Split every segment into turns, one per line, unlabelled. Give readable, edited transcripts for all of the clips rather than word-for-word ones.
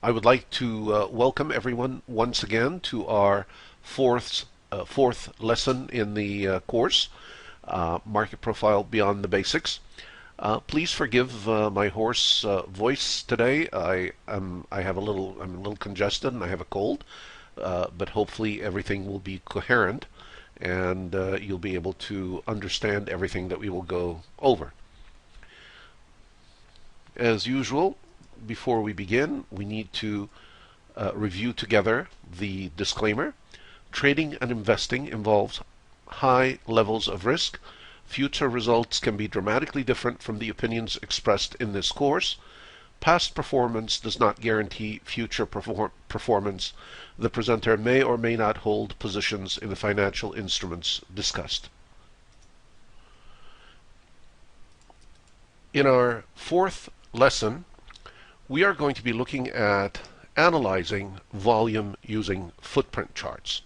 I would like to welcome everyone once again to our fourth lesson in the course, Market Profile Beyond the Basics. Please forgive my hoarse voice today. I'm a little congested and I have a cold, but hopefully everything will be coherent and you'll be able to understand everything that we will go over. As usual, before we begin, we need to review together the disclaimer. Trading and investing involves high levels of risk. Future results can be dramatically different from the opinions expressed in this course. Past performance does not guarantee future performance. The presenter may or may not hold positions in the financial instruments discussed. In our fourth lesson, we are going to be looking at analyzing volume using footprint charts.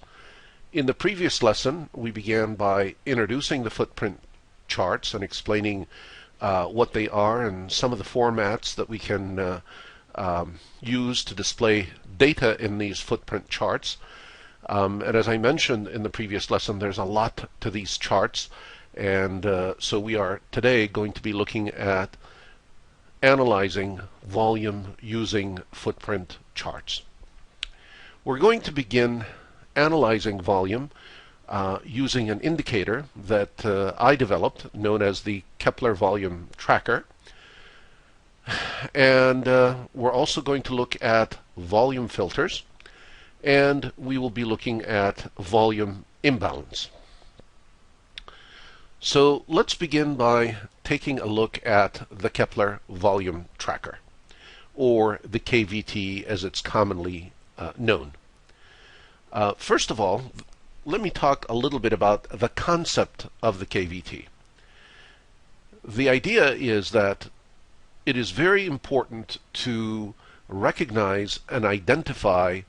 In the previous lesson, we began by introducing the footprint charts and explaining what they are and some of the formats that we can use to display data in these footprint charts. And as I mentioned in the previous lesson, there's a lot to these charts, and so we are today going to be looking at analyzing volume using footprint charts. We're going to begin analyzing volume using an indicator that I developed known as the Kepler Volume Tracker. And we're also going to look at volume filters, and we will be looking at volume imbalance. So let's begin by taking a look at the Kepler Volume Tracker, or the KVT as it's commonly known. First of all, let me talk a little bit about the concept of the KVT. The idea is that it is very important to recognize and identify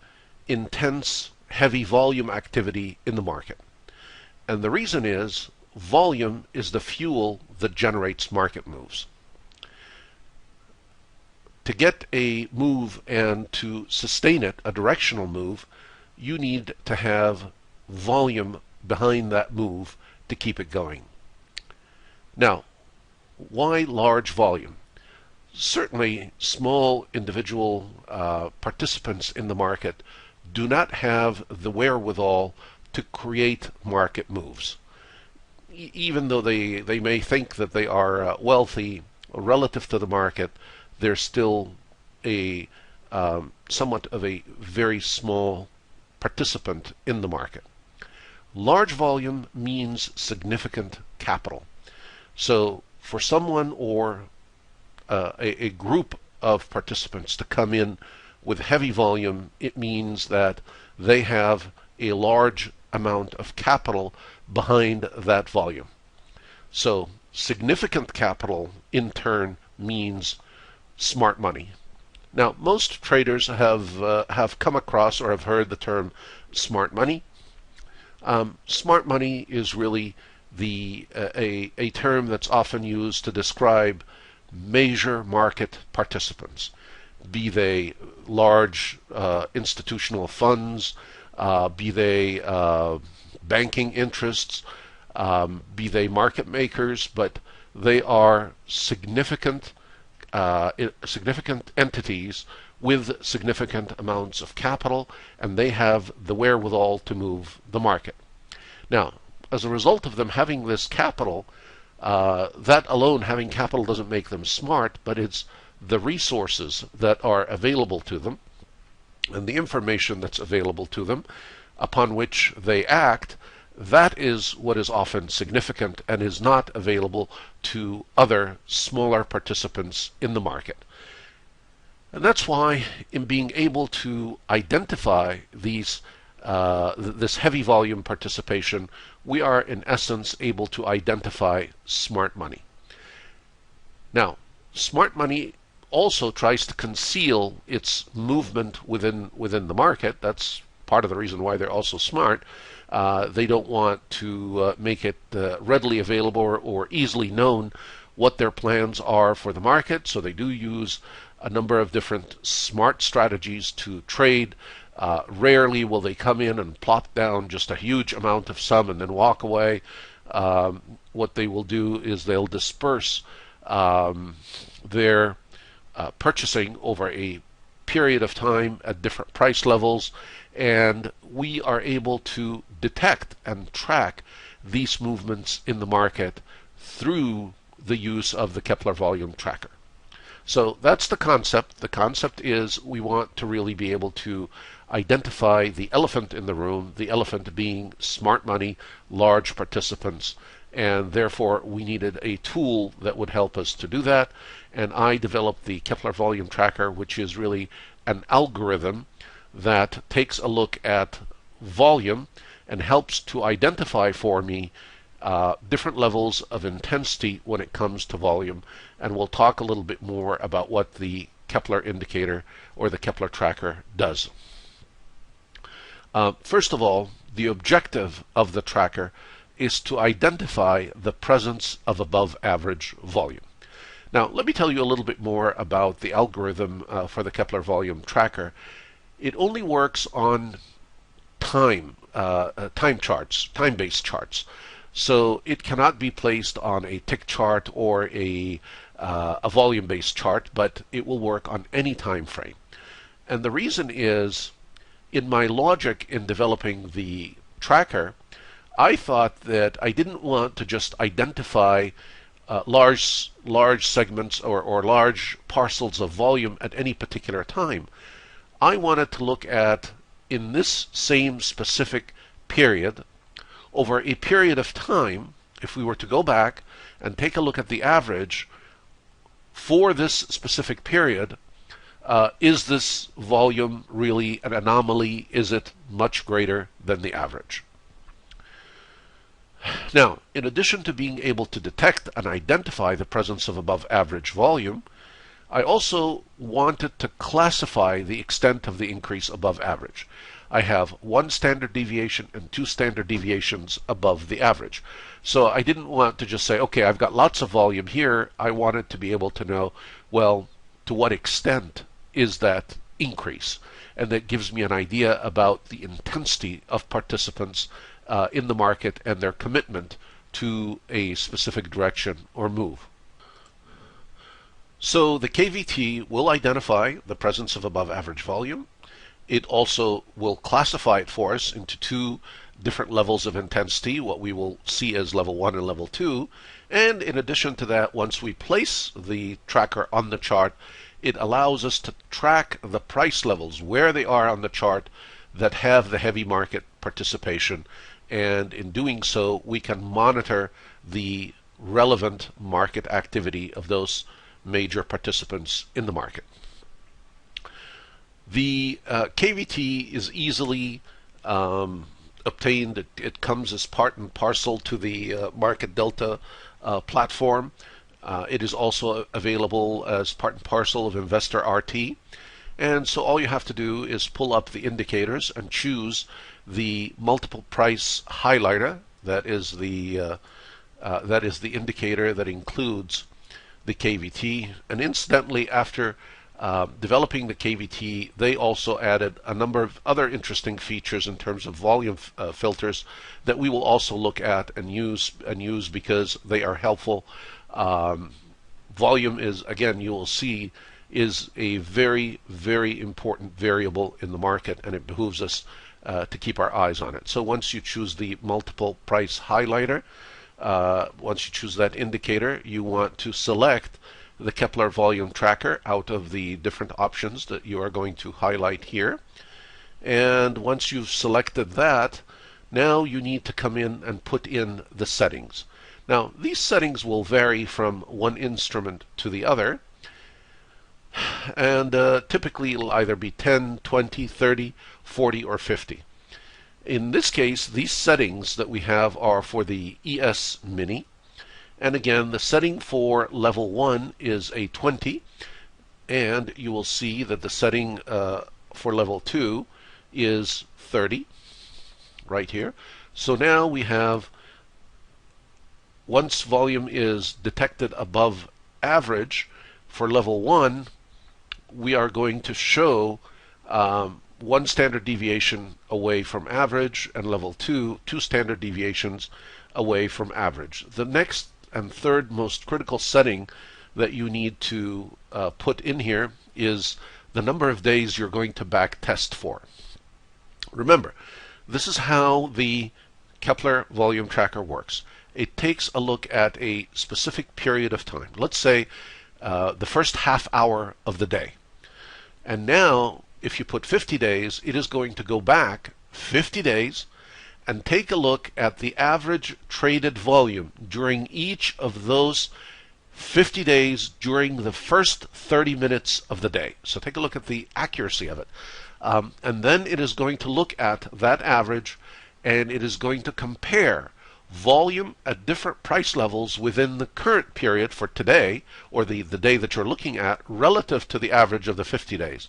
intense, heavy volume activity in the market. And the reason is volume is the fuel that generates market moves. To get a move and to sustain it, a directional move, you need to have volume behind that move to keep it going. Now, why large volume? Certainly, small individual participants in the market do not have the wherewithal to create market moves. Even though they may think that they are wealthy relative to the market, they're still a somewhat of a very small participant in the market. Large volume means significant capital. So for someone or a group of participants to come in with heavy volume, it means that they have a large amount of capital behind that volume. So significant capital in turn means smart money. Now, most traders have come across or have heard the term smart money. Smart money is really a term that's often used to describe major market participants, be they large institutional funds, be they banking interests, be they market makers, but they are significant entities with significant amounts of capital, and they have the wherewithal to move the market. Now, as a result of them having this capital, that alone, having capital, doesn't make them smart, but it's the resources that are available to them and the information that's available to them upon which they act. That is what is often significant and is not available to other smaller participants in the market. And that's why in being able to identify this heavy volume participation, we are in essence able to identify smart money. Now, smart money also tries to conceal its movement within the market. That's part of the reason why they're also smart. They don't want to make it readily available or easily known what their plans are for the market, so they do use a number of different smart strategies to trade. Rarely will they come in and plop down just a huge amount of some and then walk away. What they will do is they'll disperse their purchasing over a period of time at different price levels, and we are able to detect and track these movements in the market through the use of the Kepler Volume Tracker. So that's the concept. The concept is we want to really be able to identify the elephant in the room, the elephant being smart money, large participants, and therefore we needed a tool that would help us to do that. And I developed the Kepler Volume Tracker, which is really an algorithm that takes a look at volume and helps to identify for me different levels of intensity when it comes to volume. And we'll talk a little bit more about what the Kepler indicator or the Kepler tracker does. First of all, the objective of the tracker is to identify the presence of above average volume. Now, let me tell you a little bit more about the algorithm for the Kepler Volume Tracker. It only works on time charts, time-based charts. So it cannot be placed on a tick chart or a volume-based chart, but it will work on any time frame. And the reason is, in my logic in developing the tracker, I thought that I didn't want to just identify large segments or large parcels of volume at any particular time. I wanted to look at, in this same specific period, over a period of time, if we were to go back and take a look at the average for this specific period, is this volume really an anomaly? Is it much greater than the average? Now, in addition to being able to detect and identify the presence of above average volume, I also wanted to classify the extent of the increase above average. I have one standard deviation and two standard deviations above the average. So I didn't want to just say, okay, I've got lots of volume here. I wanted to be able to know, well, to what extent is that increase? And that gives me an idea about the intensity of participants in the market and their commitment to a specific direction or move. So the KVT will identify the presence of above average volume. It also will classify it for us into two different levels of intensity, what we will see as level 1 and level 2. And in addition to that, once we place the tracker on the chart, it allows us to track the price levels, where they are on the chart, that have the heavy market participation. And in doing so, we can monitor the relevant market activity of those major participants in the market. The KVT is easily obtained. It comes as part and parcel to the Market Delta platform. It is also available as part and parcel of Investor RT. And so all you have to do is pull up the indicators and choose the multiple price highlighter. That is the indicator that includes the KVT. And incidentally, after developing the KVT, they also added a number of other interesting features in terms of volume filters that we will also look at and use because they are helpful. Volume is, again, you will see, is a very, very important variable in the market, and it behooves us to keep our eyes on it. So once you choose the multiple price highlighter, once you choose that indicator, you want to select the Kepler Volume Tracker out of the different options that you are going to highlight here. And once you've selected that, now you need to come in and put in the settings. Now, these settings will vary from one instrument to the other, and typically it'll either be 10, 20, 30, 40, or 50. In this case, these settings that we have are for the ES Mini. And again, the setting for level 1 is a 20, and you will see that the setting for level 2 is 30 right here. So now we have, once volume is detected above average for level 1, we are going to show one standard deviation away from average, and level 2, two standard deviations away from average. The next and third most critical setting that you need to put in here is the number of days you're going to back test for. Remember, this is how the Kepler volume tracker works. It takes a look at a specific period of time. Let's say the first half hour of the day. And now, if you put 50 days, it is going to go back 50 days and take a look at the average traded volume during each of those 50 days during the first 30 minutes of the day. So take a look at the accuracy of it. And then it is going to look at that average, and it is going to compare volume at different price levels within the current period for today, or the day that you're looking at, relative to the average of the 50 days.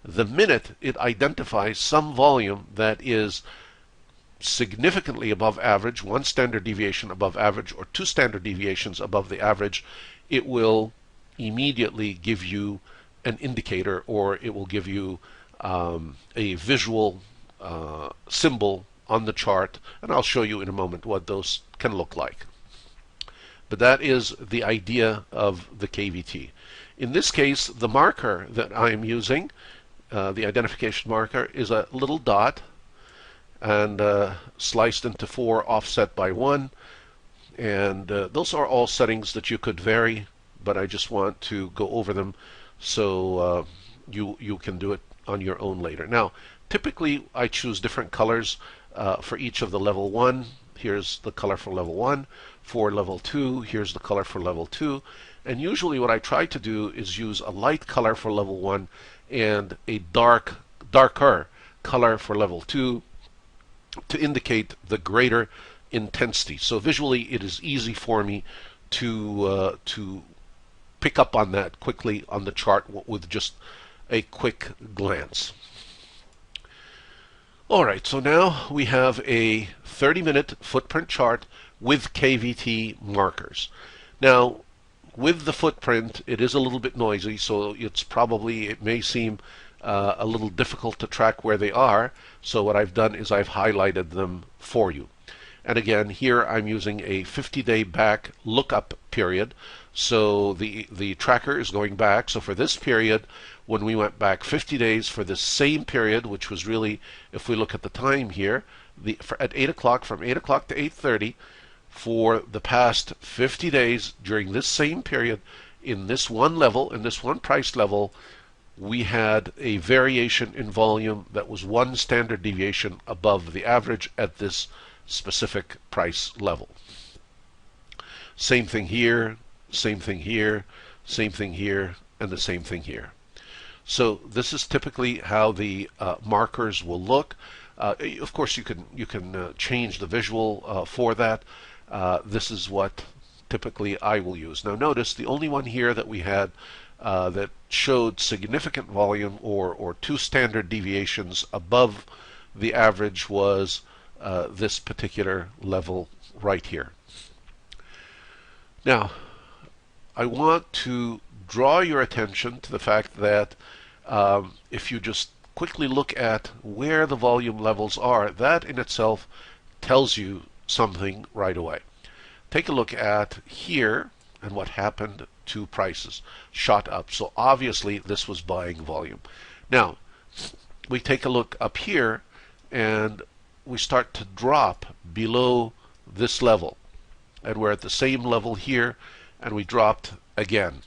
The minute it identifies some volume that is significantly above average, one standard deviation above average, or two standard deviations above the average, it will immediately give you an indicator, or it will give you a visual symbol on the chart, and I'll show you in a moment what those can look like. But that is the idea of the KVT. In this case, the marker that I am using, the identification marker, is a little dot, and sliced into 4, offset by 1. And those are all settings that you could vary, but I just want to go over them so you can do it on your own later. Now, typically I choose different colors for each of the level 1. Here's the color for level 1. For level 2, here's the color for level 2. And usually what I try to do is use a light color for level 1 and a darker color for level 2 to indicate the greater intensity. So visually it is easy for me to pick up on that quickly on the chart with just a quick glance. Alright, so now we have a 30-minute footprint chart with KVT markers. Now, with the footprint, it is a little bit noisy, so it may seem a little difficult to track where they are. So what I've done is I've highlighted them for you. And again, here I'm using a 50-day back lookup period. So the tracker is going back. So for this period, when we went back 50 days for this same period, which was really, if we look at the time here, at 8 o'clock, from 8 o'clock to 8:30, for the past 50 days during this same period, in this one level, in this one price level, we had a variation in volume that was one standard deviation above the average at this specific price level. Same thing here, same thing here, same thing here, and the same thing here. So this is typically how the markers will look. Of course, you can change the visual for that. This is what typically I will use. Now notice the only one here that we had that showed significant volume or two standard deviations above the average was this particular level right here. Now, I want to draw your attention to the fact that if you just quickly look at where the volume levels are, that in itself tells you something right away. Take a look at here and what happened to prices. Shot up. So obviously this was buying volume. Now, we take a look up here and we start to drop below this level. And we're at the same level here, and we dropped again.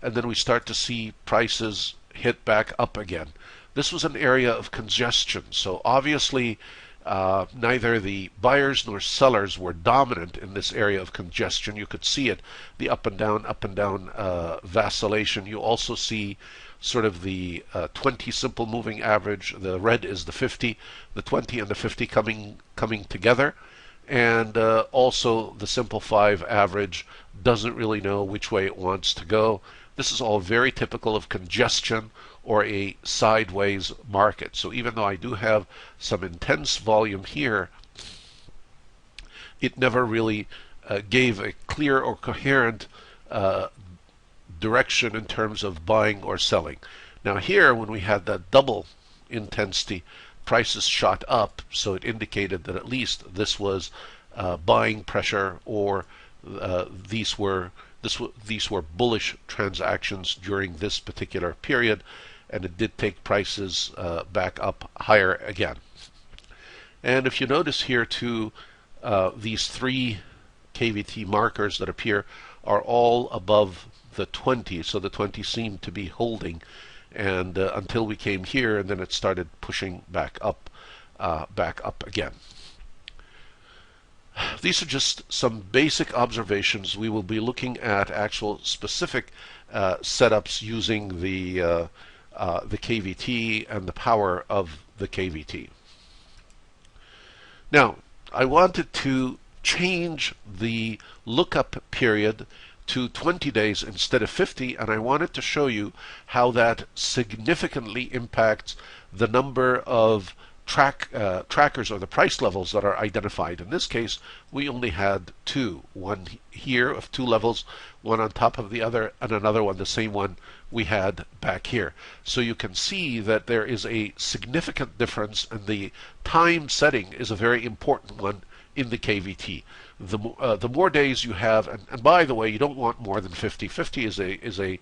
And then we start to see prices hit back up again. This was an area of congestion. So obviously neither the buyers nor sellers were dominant in this area of congestion. You could see it, the up and down vacillation. You also see sort of the 20 simple moving average. The red is the 50, the 20 and the 50 coming together. And also the simple 5 average doesn't really know which way it wants to go. This is all very typical of congestion or a sideways market. So even though I do have some intense volume here, it never really gave a clear or coherent direction in terms of buying or selling. Now here, when we had that double intensity, prices shot up, so it indicated that at least this was buying pressure, or these were bullish transactions during this particular period, and it did take prices back up higher again. And if you notice here too, these three KVT markers that appear are all above the 20, so the 20 seemed to be holding, and until we came here, and then it started pushing back up again. These are just some basic observations. We will be looking at actual specific setups using the KVT and the power of the KVT. Now, I wanted to change the lookup period to 20 days instead of 50, and I wanted to show you how that significantly impacts the number of trackers, or the price levels that are identified. In this case, we only had two, one here of two levels, one on top of the other, and another one, the same one we had back here. So you can see that there is a significant difference, and the time setting is a very important one in the KVT. The more days you have, and by the way, you don't want more than 50. 50 is a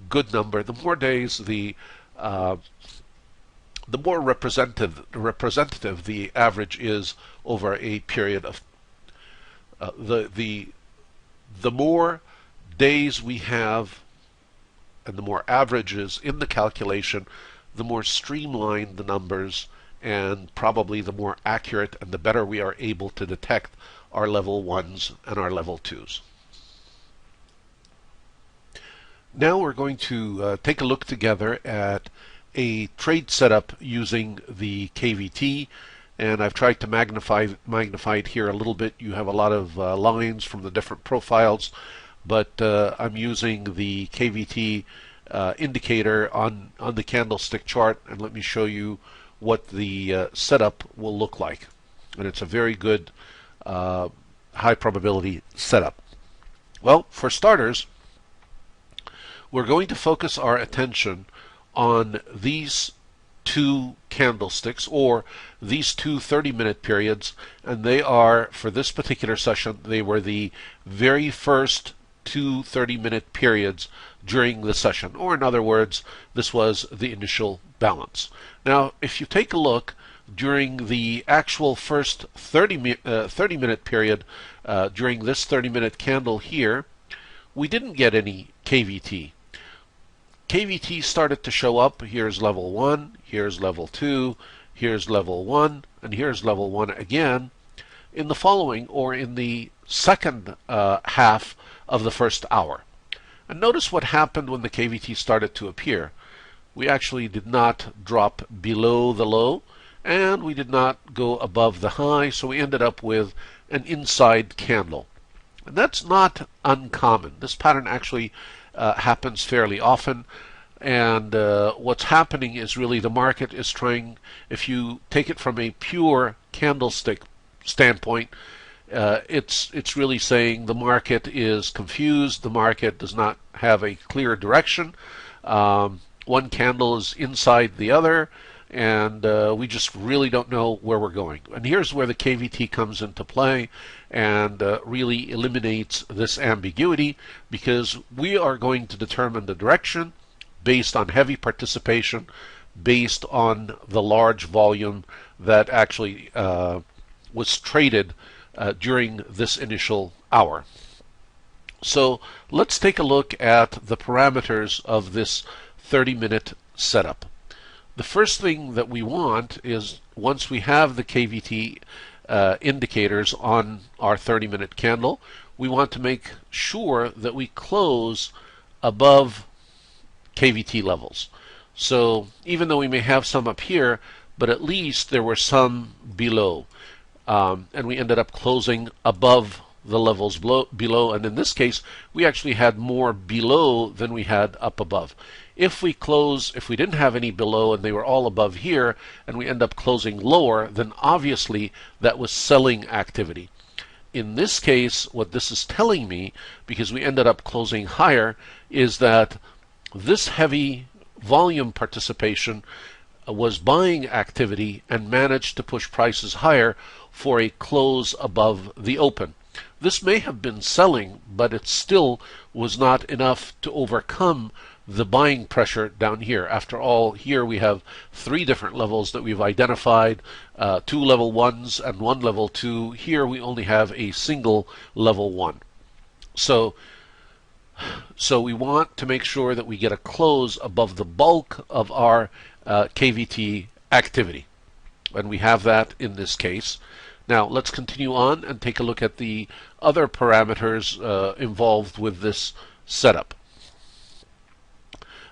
good number. The more days, the more representative the average is over a period of the more days we have, and the more averages in the calculation, the more streamlined the numbers, and probably the more accurate and the better we are able to detect our level 1s and our level 2s. Now we're going to take a look together at a trade setup using the KVT, and I've tried to magnify it here a little bit. You have a lot of lines from the different profiles, but I'm using the KVT indicator on the candlestick chart, and let me show you what the setup will look like. And it's a very good high probability setup. Well, for starters, we're going to focus our attention on these two candlesticks, or these two 30-minute periods, and they are, for this particular session, they were the very first two 30-minute periods during the session, or in other words, this was the initial balance. Now, if you take a look during the actual first 30-minute period, during this 30-minute candle here, we didn't get any KVT. KVT started to show up. Here's level 1, here's level 2, here's level 1, and here's level 1 again in the following, or in the second half of the first hour. And notice what happened when the KVT started to appear. We actually did not drop below the low, and we did not go above the high, so we ended up with an inside candle. And that's not uncommon. This pattern actually happens fairly often, and what's happening is really the market is trying, if you take it from a pure candlestick standpoint, it's really saying the market is confused, the market does not have a clear direction. One candle is inside the other, and we just really don't know where we're going. And here's where the KVT comes into play and really eliminates this ambiguity, because we are going to determine the direction based on heavy participation, based on the large volume that actually was traded during this initial hour. So let's take a look at the parameters of this 30-minute setup. The first thing that we want is, once we have the KVT indicators on our 30-minute candle, we want to make sure that we close above KVT levels. So even though we may have some up here, but at least there were some below. And we ended up closing above the levels below, and in this case we actually had more below than we had up above. If we didn't have any below and they were all above here, and we end up closing lower, then obviously that was selling activity. In this case, what this is telling me, because we ended up closing higher, is that this heavy volume participation was buying activity and managed to push prices higher for a close above the open. This may have been selling, but it still was not enough to overcome the buying pressure down here. After all, here we have 3 different levels that we've identified, 2 level 1s and 1 level 2. Here we only have a single level 1. So we want to make sure that we get a close above the bulk of our KVT activity. And we have that in this case. Now let's continue on and take a look at the other parameters involved with this setup.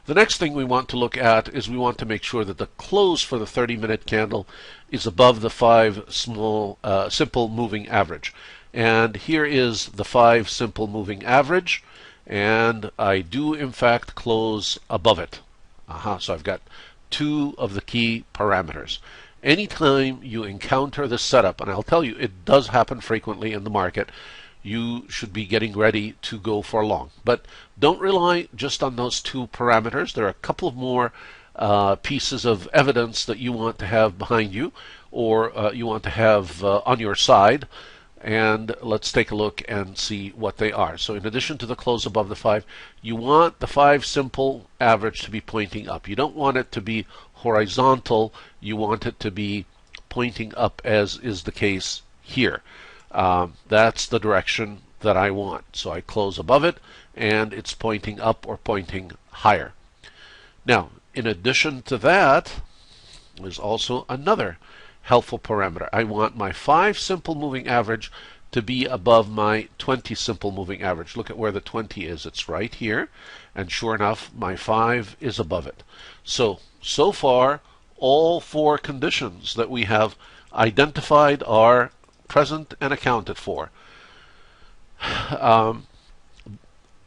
The next thing we want to look at is we want to make sure that the close for the 30-minute candle is above the 5 simple moving average. And here is the 5 simple moving average, and I do in fact close above it. So I've got 2 of the key parameters. Anytime you encounter this setup, and I'll tell you it does happen frequently in the market, you should be getting ready to go for long. But don't rely just on those 2 parameters. There are a couple of more pieces of evidence that you want to have behind you, or you want to have on your side. And let's take a look and see what they are. So in addition to the close above the 5, you want the 5 simple average to be pointing up. You don't want it to be horizontal. You want it to be pointing up, as is the case here. That's the direction that I want. So I close above it, and it's pointing up or pointing higher. Now, in addition to that, there's also another helpful parameter. I want my 5 simple moving average to be above my 20 simple moving average. Look at where the 20 is. It's right here. And sure enough, my 5 is above it. So far, all 4 conditions that we have identified are present and accounted for.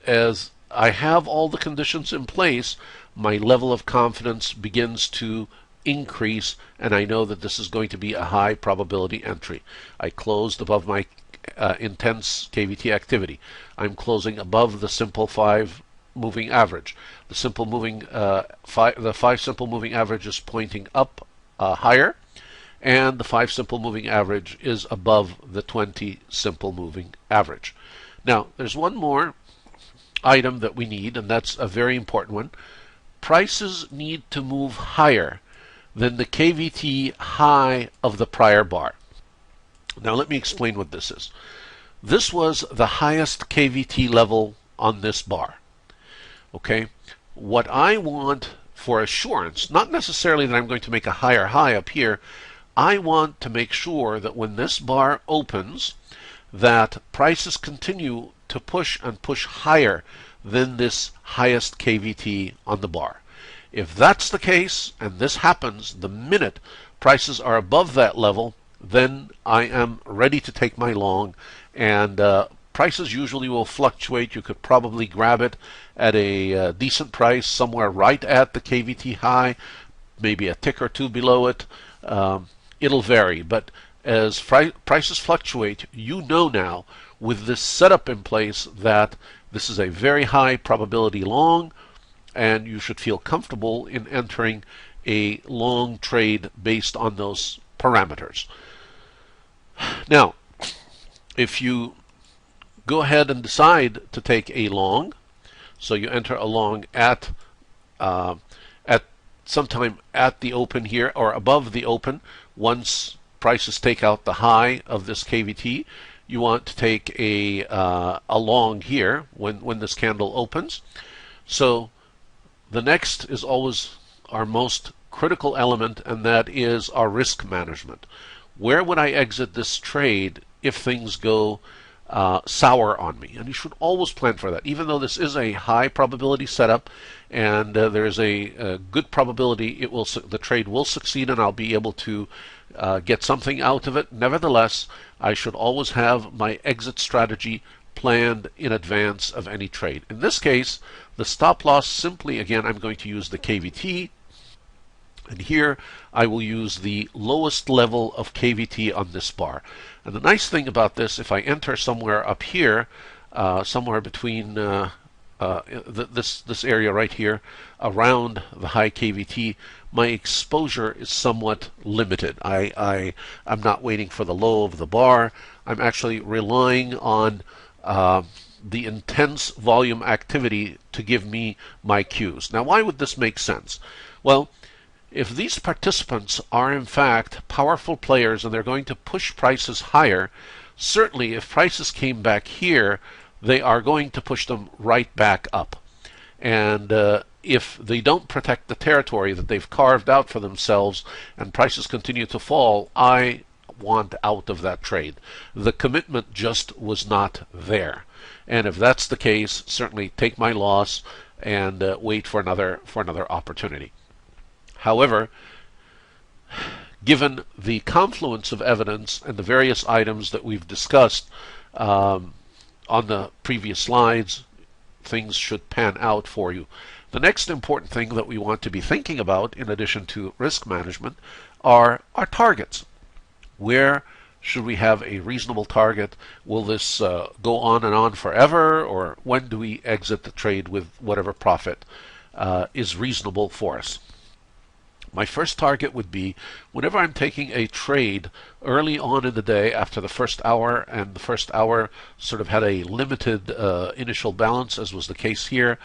As I have all the conditions in place, my level of confidence begins to increase, and I know that this is going to be a high probability entry. I closed above my intense KVT activity. I'm closing above the simple 5 moving average. The simple moving the 5 simple moving average is pointing up higher, and the 5 simple moving average is above the 20 simple moving average. Now, there's one more item that we need, and that's a very important one. Prices need to move higher than the KVT high of the prior bar. Now let me explain what this is. This was the highest KVT level on this bar. Okay? What I want for assurance, not necessarily that I'm going to make a higher high up here, I want to make sure that when this bar opens, that prices continue to push and push higher than this highest KVT on the bar. If that's the case, and this happens the minute prices are above that level, then I am ready to take my long, and prices usually will fluctuate. You could probably grab it at a decent price somewhere right at the KVT high, maybe a tick or 2 below it. It'll vary, but as prices fluctuate, you know now with this setup in place that this is a very high probability long, and you should feel comfortable in entering a long trade based on those parameters. Now, if you go ahead and decide to take a long, so you enter a long at sometime at the open here or above the open, once prices take out the high of this KVT, you want to take a long here when this candle opens. So the next is always our most critical element, and that is our risk management. Where would I exit this trade if things go sour on me? And you should always plan for that. Even though this is a high probability setup and there's a good probability the trade will succeed and I'll be able to get something out of it, nevertheless, I should always have my exit strategy planned in advance of any trade. In this case, the stop loss simply, again, I'm going to use the KVT, and here I will use the lowest level of KVT on this bar. And the nice thing about this, if I enter somewhere up here, somewhere between this area right here around the high KVT, my exposure is somewhat limited. I'm not waiting for the low of the bar. I'm actually relying on the intense volume activity to give me my cues. Now, why would this make sense? Well, if these participants are in fact powerful players and they're going to push prices higher, certainly if prices came back here, they are going to push them right back up. And if they don't protect the territory that they've carved out for themselves and prices continue to fall, I want out of that trade. The commitment just was not there. And if that's the case, certainly take my loss and wait for another opportunity. However, given the confluence of evidence and the various items that we've discussed on the previous slides, things should pan out for you. The next important thing that we want to be thinking about, in addition to risk management, are our targets. Where should we have a reasonable target? Will this go on and on forever, or when do we exit the trade with whatever profit is reasonable for us? My first target would be whenever I'm taking a trade early on in the day after the first hour, and the first hour sort of had a limited initial balance, as was the case here,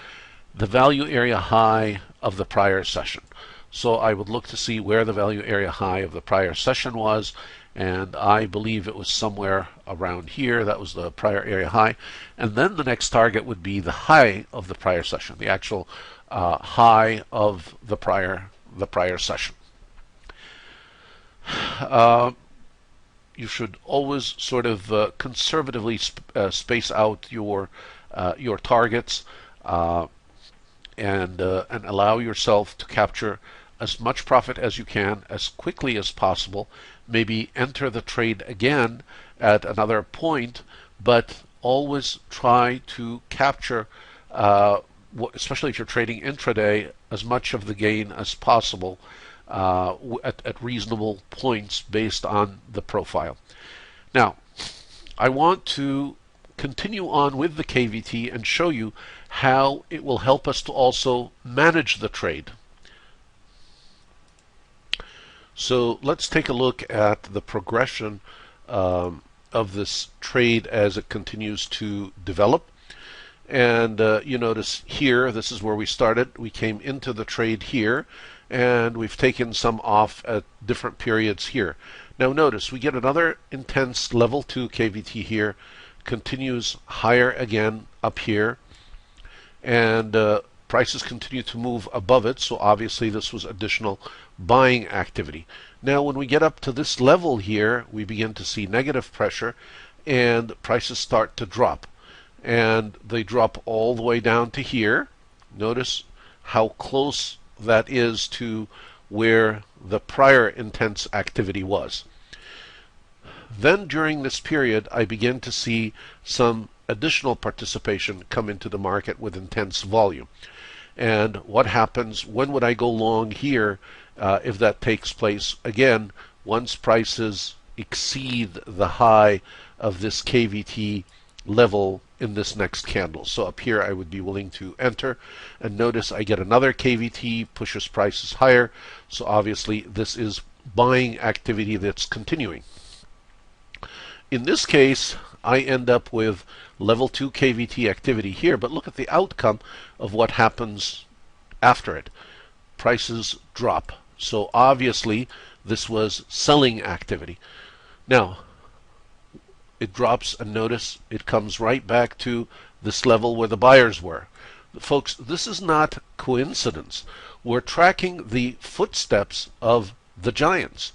the value area high of the prior session. So I would look to see where the value area high of the prior session was, and I believe it was somewhere around here. That was the prior area high. And then the next target would be the high of the prior session, the actual high of the prior session. You should always sort of conservatively space out your targets and allow yourself to capture as much profit as you can as quickly as possible. Maybe enter the trade again at another point, but always try to capture, especially if you're trading intraday, as much of the gain as possible at reasonable points based on the profile. Now, I want to continue on with the KVT and show you how it will help us to also manage the trade. So let's take a look at the progression of this trade as it continues to develop. And you notice here, this is where we started. We came into the trade here, and we've taken some off at different periods here. Now notice, we get another intense level 2 KVT here, continues higher again up here, and prices continue to move above it, so obviously this was additional buying activity. Now when we get up to this level here, we begin to see negative pressure, and prices start to drop. And they drop all the way down to here. Notice how close that is to where the prior intense activity was. Then during this period, I begin to see some additional participation come into the market with intense volume. And what happens, when would I go long here if that takes place? Again, once prices exceed the high of this KVT level in this next candle. So up here I would be willing to enter, and notice I get another KVT, pushes prices higher, so obviously this is buying activity that's continuing. In this case, I end up with level 2 KVT activity here, but look at the outcome of what happens after it. Prices drop, so obviously this was selling activity. Now it drops, and notice it comes right back to this level where the buyers were. Folks, this is not coincidence. We're tracking the footsteps of the giants.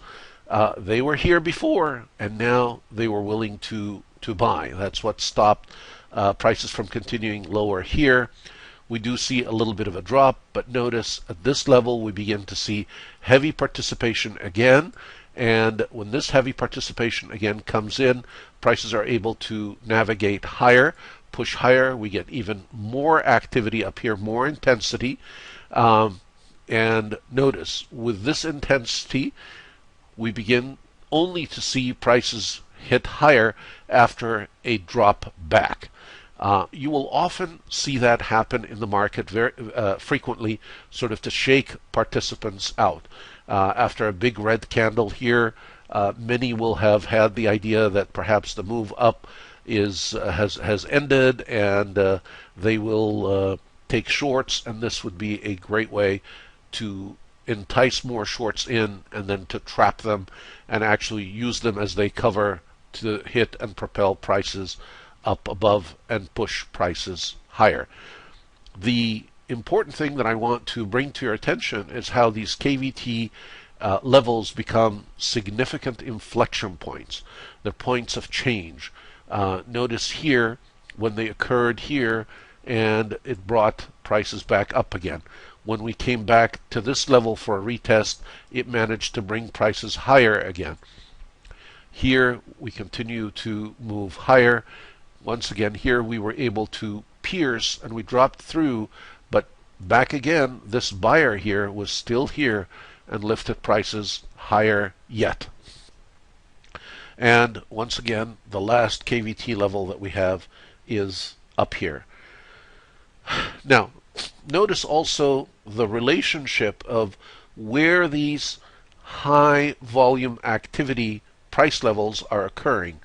They were here before, and now they were willing to buy. That's what stopped prices from continuing lower here. We do see a little bit of a drop, but notice at this level we begin to see heavy participation again. And when this heavy participation again comes in, prices are able to navigate higher, push higher. We get even more activity up here, more intensity. And notice, with this intensity, we begin only to see prices hit higher after a drop back. You will often see that happen in the market very frequently, sort of to shake participants out. After a big red candle here, many will have had the idea that perhaps the move up has ended, and they will take shorts, and this would be a great way to entice more shorts in and then to trap them and actually use them as they cover to hit and propel prices up above and push prices higher. The important thing that I want to bring to your attention is how these KVT levels become significant inflection points. They're points of change. Notice here when they occurred here, and it brought prices back up again. When we came back to this level for a retest, it managed to bring prices higher again. Here we continue to move higher. Once again, here we were able to pierce and we dropped through, but back again, this buyer here was still here and lifted prices higher yet. And once again, the last KVT level that we have is up here. Now, notice also the relationship of where these high volume activity price levels are occurring.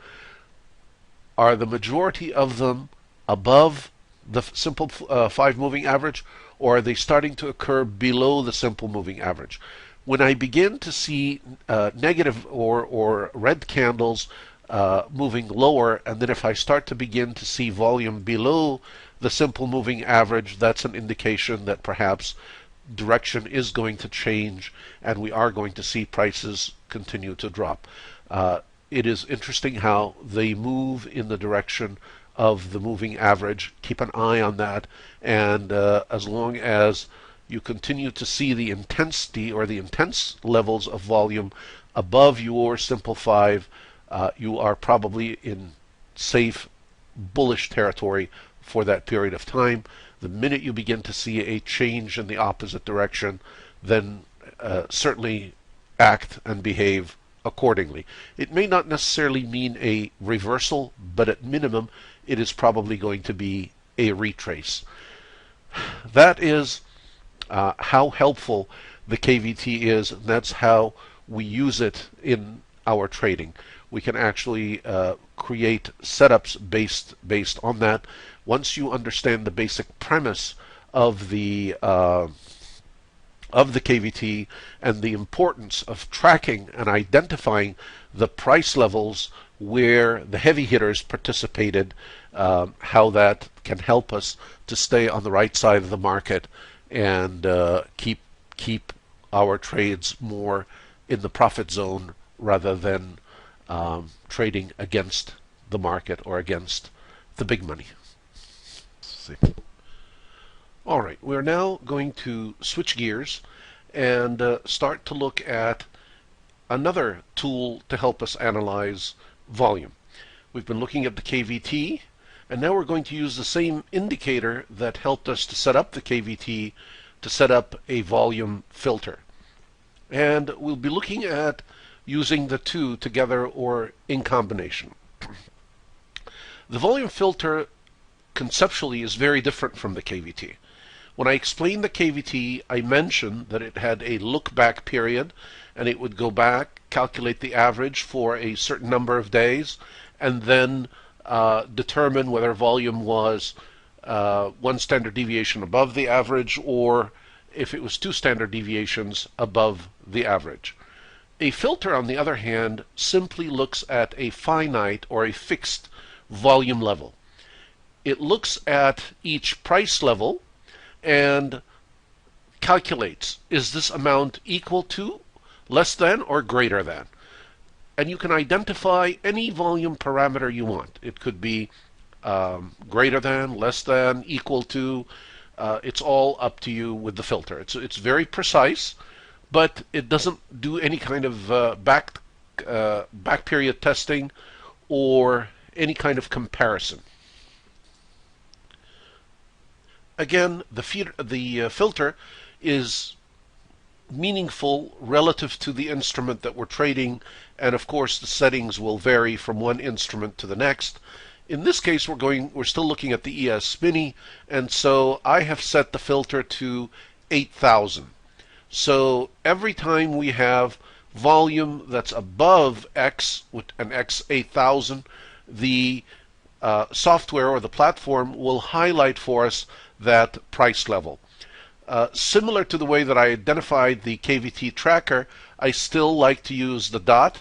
Are the majority of them above the simple 5 moving average, or are they starting to occur below the simple moving average? When I begin to see negative or red candles moving lower, and then if I start to begin to see volume below the simple moving average, that's an indication that perhaps direction is going to change and we are going to see prices continue to drop. It is interesting how they move in the direction of the moving average. Keep an eye on that, and as long as you continue to see the intensity or the intense levels of volume above your simple 5, you are probably in safe bullish territory for that period of time. The minute you begin to see a change in the opposite direction, then certainly act and behave accordingly. It may not necessarily mean a reversal, but at minimum it is probably going to be a retrace. That is how helpful the KVT is, and that's how we use it in our trading. We can actually create setups based on that. Once you understand the basic premise of the KVT and the importance of tracking and identifying the price levels where the heavy hitters participated, how that can help us to stay on the right side of the market and keep our trades more in the profit zone rather than trading against the market or against the big money. All right, we're now going to switch gears and start to look at another tool to help us analyze volume. We've been looking at the KVT, and now we're going to use the same indicator that helped us to set up the KVT to set up a volume filter. And we'll be looking at using the two together or in combination. The volume filter conceptually is very different from the KVT. When I explained the KVT, I mentioned that it had a look-back period, and it would go back, calculate the average for a certain number of days, and then determine whether volume was 1 standard deviation above the average, or if it was 2 standard deviations above the average. A filter, on the other hand, simply looks at a finite or a fixed volume level. It looks at each price level and calculates, is this amount equal to, less than, or greater than? And you can identify any volume parameter you want. It could be greater than, less than, equal to. It's all up to you with the filter. It's very precise, but it doesn't do any kind of back period testing or any kind of comparison. Again, the filter is meaningful relative to the instrument that we're trading, and of course the settings will vary from one instrument to the next. In this case, we're still looking at the ES Mini, and so I have set the filter to 8,000. So every time we have volume that's above X, with an X 8000, the software or the platform will highlight for us that price level. Similar to the way that I identified the KVT tracker, I still like to use the dot,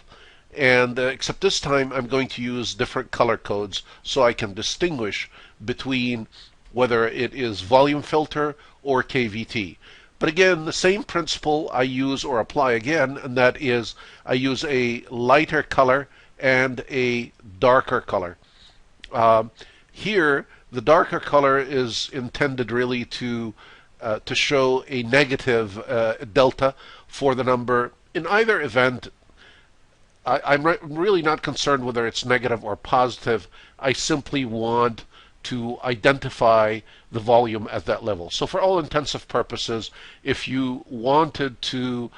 and except this time I'm going to use different color codes so I can distinguish between whether it is volume filter or KVT. But again, the same principle I use or apply again, and that is I use a lighter color and a darker color. Here, the darker color is intended really to show a negative delta for the number. In either event, I'm really not concerned whether it's negative or positive. I simply want to identify the volume at that level. So for all intensive purposes, if you wanted to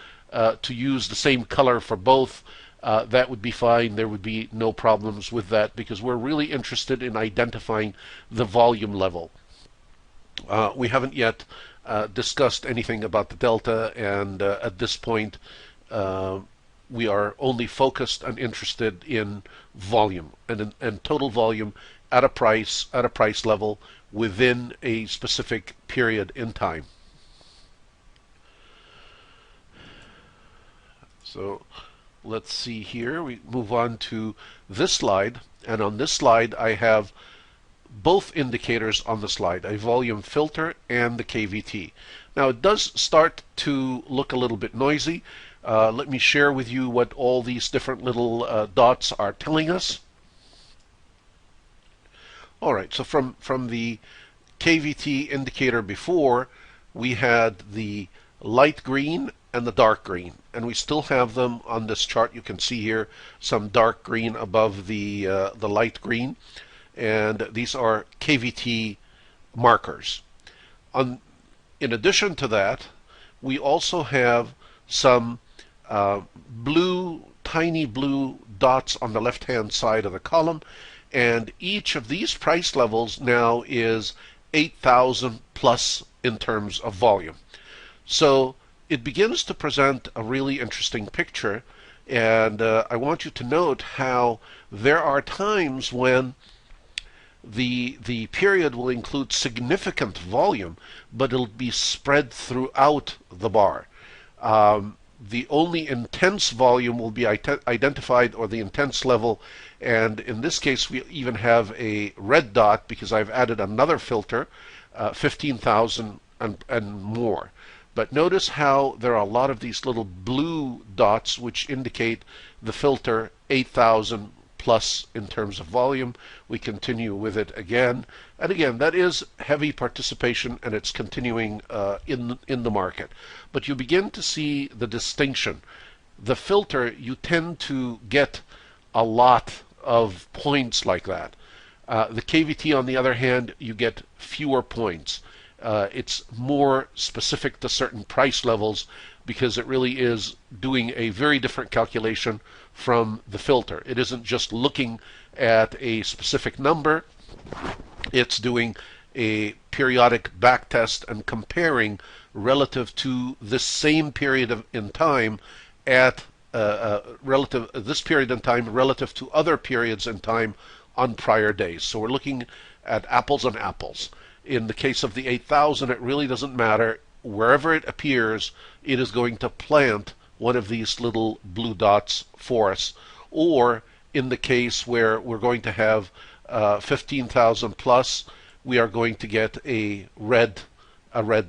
use the same color for both, that would be fine. There would be no problems with that because we're really interested in identifying the volume level. We haven't yet discussed anything about the delta, and at this point we are only focused and interested in volume and total volume at a price level within a specific period in time. So let's see here. We move on to this slide, and on this slide I have both indicators on the slide, a volume filter and the KVT. Now it does start to look a little bit noisy. Let me share with you what all these different little dots are telling us. Alright, so from the KVT indicator before, we had the light green and the dark green, and we still have them on this chart. You can see here some dark green above the light green, and these are KVT markers. In addition to that, we also have some tiny blue dots on the left-hand side of the column, and each of these price levels now is 8,000 plus in terms of volume. So it begins to present a really interesting picture, and I want you to note how there are times when the period will include significant volume, but it'll be spread throughout the bar. The only intense volume will be identified, or the intense level, and in this case we even have a red dot because I've added another filter, 15,000 and more. But notice how there are a lot of these little blue dots which indicate the filter 8,000 plus in terms of volume. We continue with it again, and again that is heavy participation, and it's continuing in the market. But you begin to see the distinction. The filter, you tend to get a lot of points like that. The KVT, on the other hand, you get fewer points. It's more specific to certain price levels because it really is doing a very different calculation from the filter. It isn't just looking at a specific number. It's doing a periodic backtest and comparing relative to this same period in time at this period in time relative to other periods in time on prior days. So we're looking at apples and apples. In the case of the 8,000, it really doesn't matter. Wherever it appears, it is going to plant one of these little blue dots for us. Or in the case where we're going to have 15,000 plus, we are going to get a red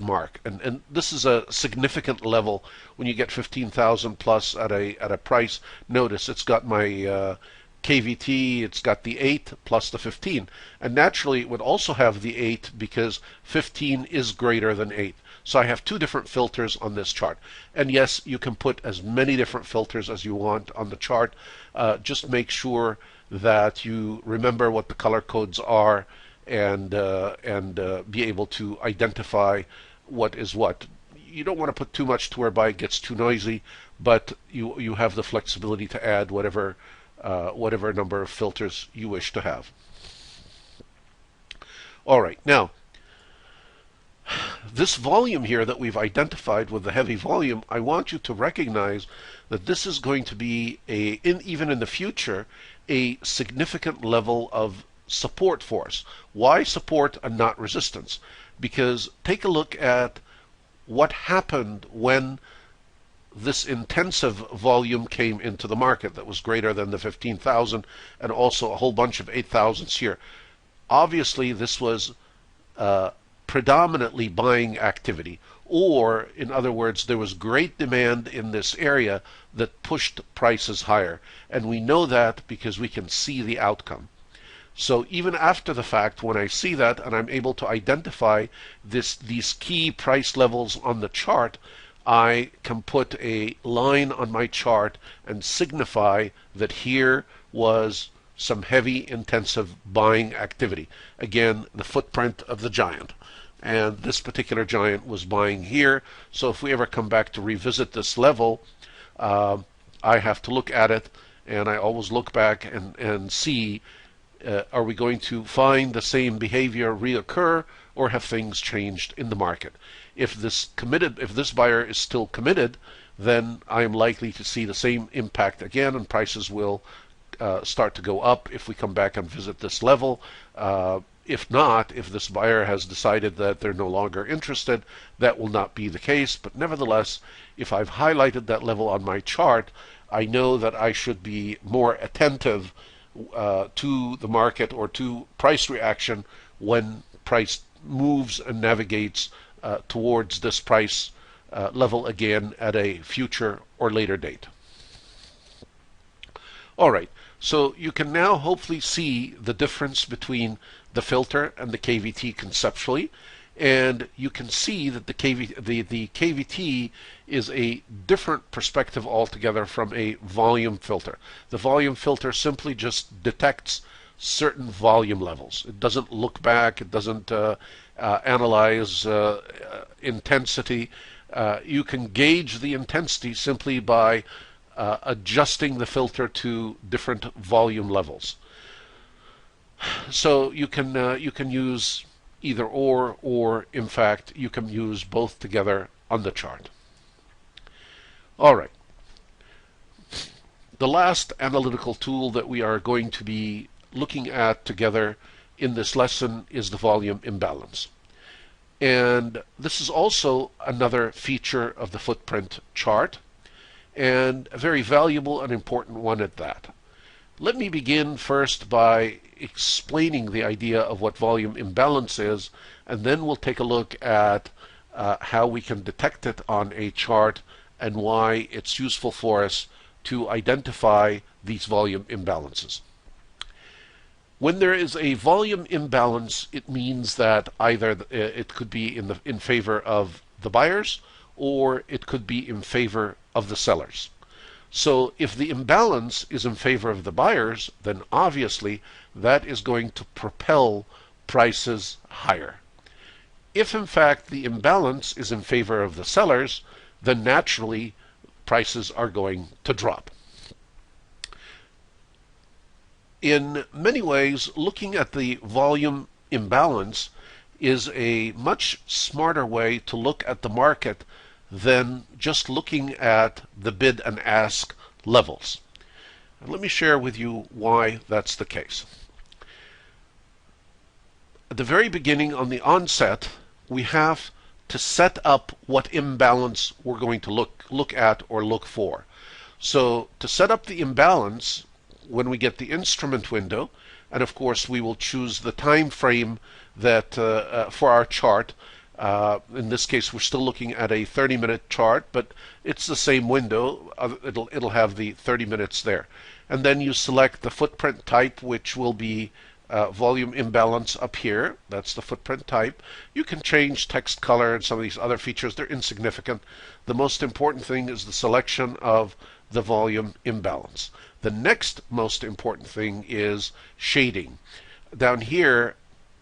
mark. And this is a significant level when you get 15,000 plus at a price. Notice it's got my KVT, it's got the 8 plus the 15. And naturally it would also have the 8 because 15 is greater than 8. So I have two different filters on this chart. And yes, you can put as many different filters as you want on the chart. Just make sure that you remember what the color codes are and be able to identify what is what. You don't want to put too much to whereby it gets too noisy, but you have the flexibility to add whatever number of filters you wish to have. All right, now this volume here that we've identified with the heavy volume, I want you to recognize that this is going to be even in the future, a significant level of support for us. Why support and not resistance? Because take a look at what happened when this intensive volume came into the market that was greater than the 15,000 and also a whole bunch of 8,000s here. Obviously, this was predominantly buying activity, or in other words, there was great demand in this area that pushed prices higher. And we know that because we can see the outcome. So even after the fact, when I see that and I'm able to identify these key price levels on the chart, I can put a line on my chart and signify that here was some heavy intensive buying activity. Again, the footprint of the giant. And this particular giant was buying here. So if we ever come back to revisit this level, I have to look at it, and I always look back and see, are we going to find the same behavior reoccur, or have things changed in the market? If this buyer is still committed, then I am likely to see the same impact again, and prices will start to go up if we come back and visit this level. If not, if this buyer has decided that they're no longer interested, that will not be the case. But nevertheless, if I've highlighted that level on my chart, I know that I should be more attentive to the market or to price reaction when price moves and navigates towards this price level again at a future or later date. All right, so you can now hopefully see the difference between the filter and the KVT conceptually, and you can see that the KVT is a different perspective altogether from a volume filter. The volume filter simply just detects certain volume levels. It doesn't look back, it doesn't analyze intensity. You can gauge the intensity simply by adjusting the filter to different volume levels. So you can use either or in fact you can use both together on the chart. All right. The last analytical tool that we are going to be looking at together in this lesson is the volume imbalance. And this is also another feature of the footprint chart, and a very valuable and important one at that. Let me begin first by explaining the idea of what volume imbalance is, and then we'll take a look at how we can detect it on a chart and why it's useful for us to identify these volume imbalances. When there is a volume imbalance, it means that either it could be in favor of the buyers, or it could be in favor of the sellers. So if the imbalance is in favor of the buyers, then obviously that is going to propel prices higher. If in fact the imbalance is in favor of the sellers, then naturally prices are going to drop. In many ways, looking at the volume imbalance is a much smarter way to look at the market than just looking at the bid and ask levels. And let me share with you why that's the case. At the very beginning, on the onset, we have to set up what imbalance we're going to look at or look for. So to set up the imbalance, when we get the instrument window, and of course we will choose the time frame that for our chart. In this case, we're still looking at a 30-minute chart, but it's the same window. It'll have the 30 minutes there. And then you select the footprint type, which will be volume imbalance up here. That's the footprint type. You can change text color and some of these other features. They're insignificant. The most important thing is the selection of the volume imbalance. The next most important thing is shading. Down here,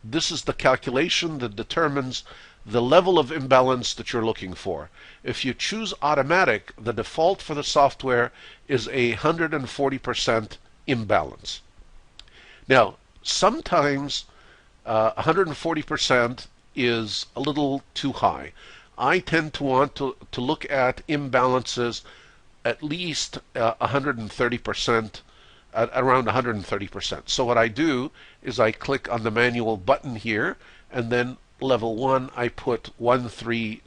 this is the calculation that determines the level of imbalance that you're looking for. If you choose automatic, the default for the software is 140% imbalance. Now, sometimes 140% is a little too high. I tend to want to look at imbalances at least 130%, at around 130%. So what I do is I click on the manual button here, and then level 1 I put 130,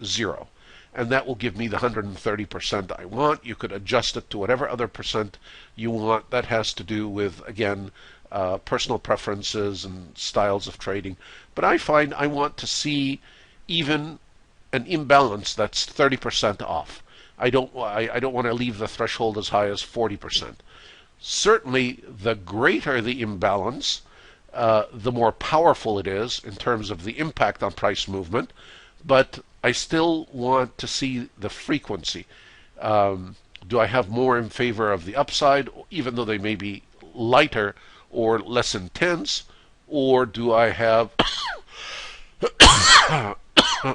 and that will give me the 130% I want. You could adjust it to whatever other percent you want. That has to do with, again, personal preferences and styles of trading. But I find I want to see even an imbalance that's 30% off. I don't want to leave the threshold as high as 40%. Certainly, the greater the imbalance, the more powerful it is in terms of the impact on price movement. But I still want to see the frequency. Do I have more in favor of the upside, even though they may be lighter or less intense, or do I have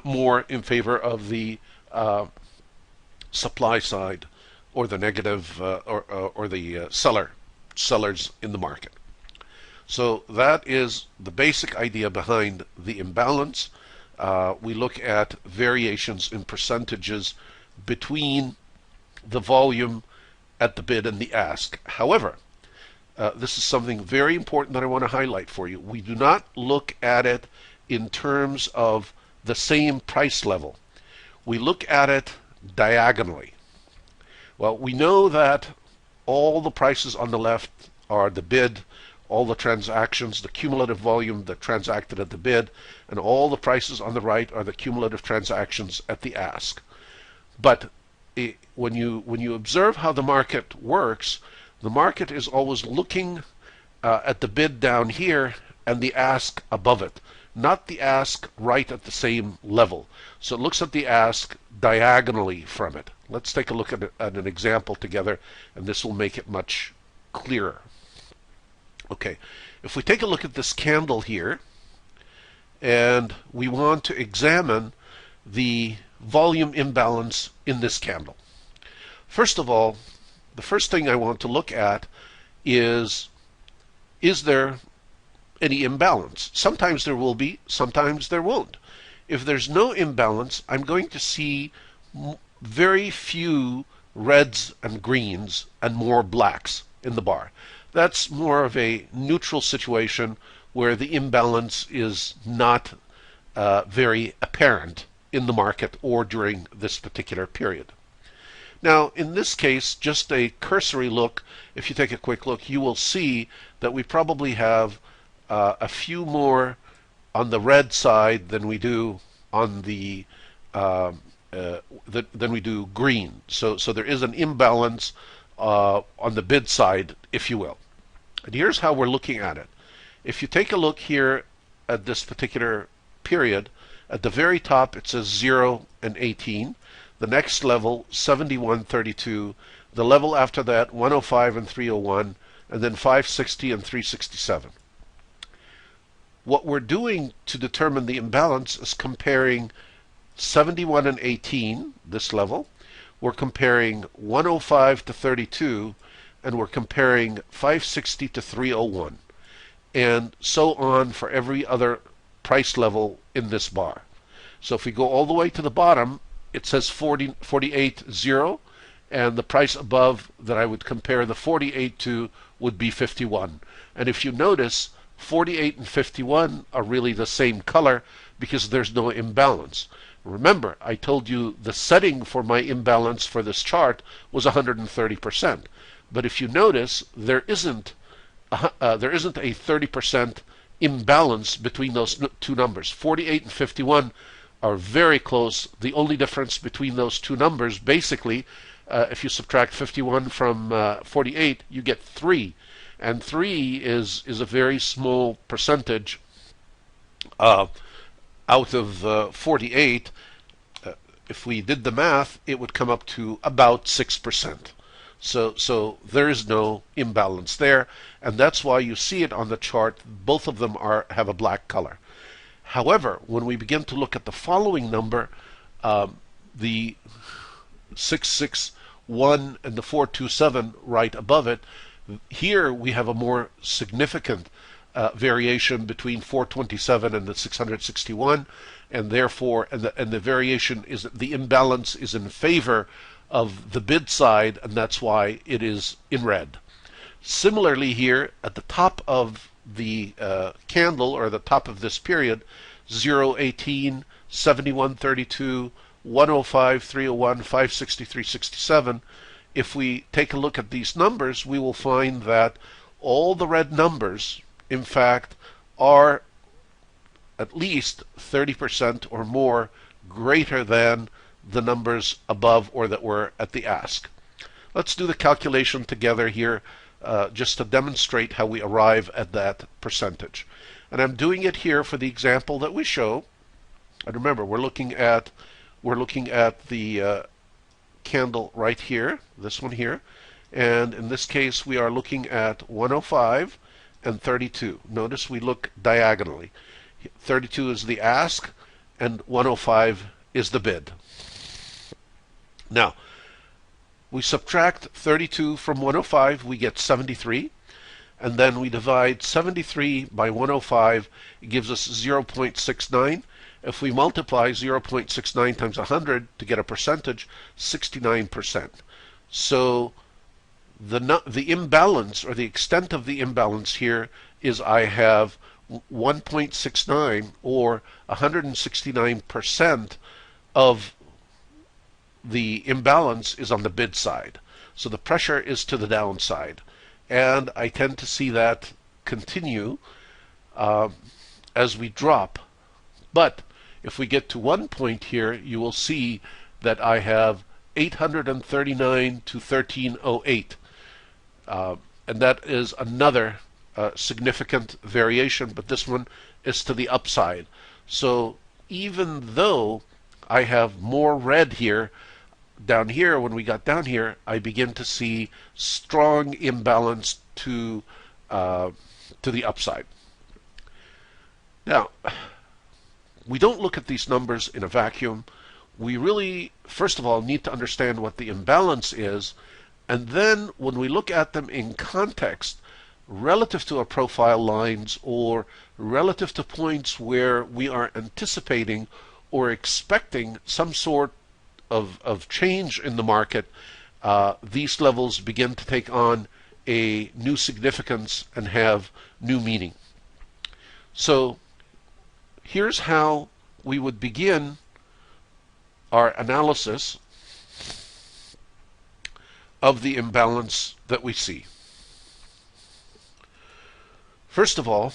more in favor of the supply side, or the negative, or the sellers in the market? So that is the basic idea behind the imbalance. We look at variations in percentages between the volume at the bid and the ask. However, this is something very important that I want to highlight for you. We do not look at it in terms of the same price level. We look at it diagonally. Well, we know that all the prices on the left are the bid, all the transactions, the cumulative volume that transacted at the bid, and all the prices on the right are the cumulative transactions at the ask. But when you observe how the market works, the market is always looking at the bid down here and the ask above it, not the ask right at the same level. So it looks at the ask diagonally from it. Let's take a look at an example together, and this will make it much clearer. Okay, if we take a look at this candle here, and we want to examine the volume imbalance in this candle. First of all, the first thing I want to look at is there any imbalance? Sometimes there will be, sometimes there won't. If there's no imbalance, I'm going to see very few reds and greens and more blacks in the bar. That's more of a neutral situation where the imbalance is not very apparent in the market or during this particular period. Now, in this case, just a cursory look, if you take a quick look, you will see that we probably have a few more on the red side than we do on the than we do green. So there is an imbalance on the bid side, if you will. And here's how we're looking at it. If you take a look here at this particular period, at the very top it says 0 and 18. The next level, 71.32. The level after that, 105 and 301. And then 560 and 367. What we're doing to determine the imbalance is comparing 71 and 18, this level. We're comparing 105 to 32, and we're comparing 560 to 301, and so on for every other price level in this bar. So if we go all the way to the bottom, it says 48.0, and the price above that I would compare the 48 to would be 51. And if you notice, 48 and 51 are really the same color because there's no imbalance. Remember, I told you the setting for my imbalance for this chart was 130%. But if you notice, there isn't a 30% imbalance between those two numbers. 48 and 51 are very close. The only difference between those two numbers, basically, if you subtract 51 from 48, you get 3. And 3 is a very small percentage out of 48. If we did the math, it would come up to about 6%. So there is no imbalance there, and that's why you see it on the chart. Both of them have a black color. However, when we begin to look at the following number, the 661 and the 427 right above it, here we have a more significant variation between 427 and the 661, and therefore, the variation is the imbalance is in favor of the bid side, and that's why it is in red. Similarly here at the top of the candle, or the top of this period, 018, 7132, 105, 301, 563, 67, if we take a look at these numbers, we will find that all the red numbers, in fact, are at least 30% or more greater than the numbers above or that were at the ask. Let's do the calculation together here just to demonstrate how we arrive at that percentage. And I'm doing it here for the example that we show. And remember, we're looking at the candle right here, this one here, and in this case we are looking at 105 and 32. Notice we look diagonally. 32 is the ask and 105 is the bid. Now, we subtract 32 from 105, we get 73, and then we divide 73 by 105, it gives us 0.69. If we multiply 0.69 times 100 to get a percentage, 69%. So the imbalance, or the extent of the imbalance here, is I have 1.69, or 169% of the imbalance is on the bid side. So the pressure is to the downside. And I tend to see that continue as we drop. But if we get to one point here, you will see that I have 839 to 1308. And that is another significant variation, but this one is to the upside. So even though I have more red here, down here, when we got down here, I begin to see strong imbalance to the upside. Now, we don't look at these numbers in a vacuum. We really, first of all, need to understand what the imbalance is, and then when we look at them in context, relative to our profile lines or relative to points where we are anticipating or expecting some sort of change in the market, these levels begin to take on a new significance and have new meaning. So here's how we would begin our analysis of the imbalance that we see. First of all,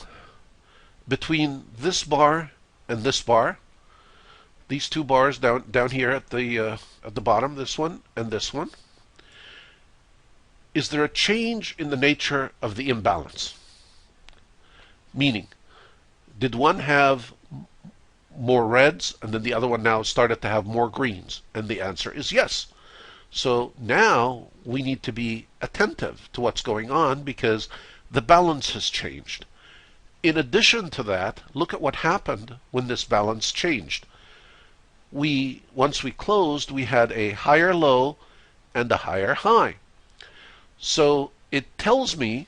between this bar and this bar, these two bars down here at the bottom, this one and this one, is there a change in the nature of the imbalance? Meaning, did one have more reds and then the other one now started to have more greens? And the answer is yes. So now we need to be attentive to what's going on because the balance has changed. In addition to that, look at what happened when this balance changed. Once we closed, we had a higher low and a higher high. So it tells me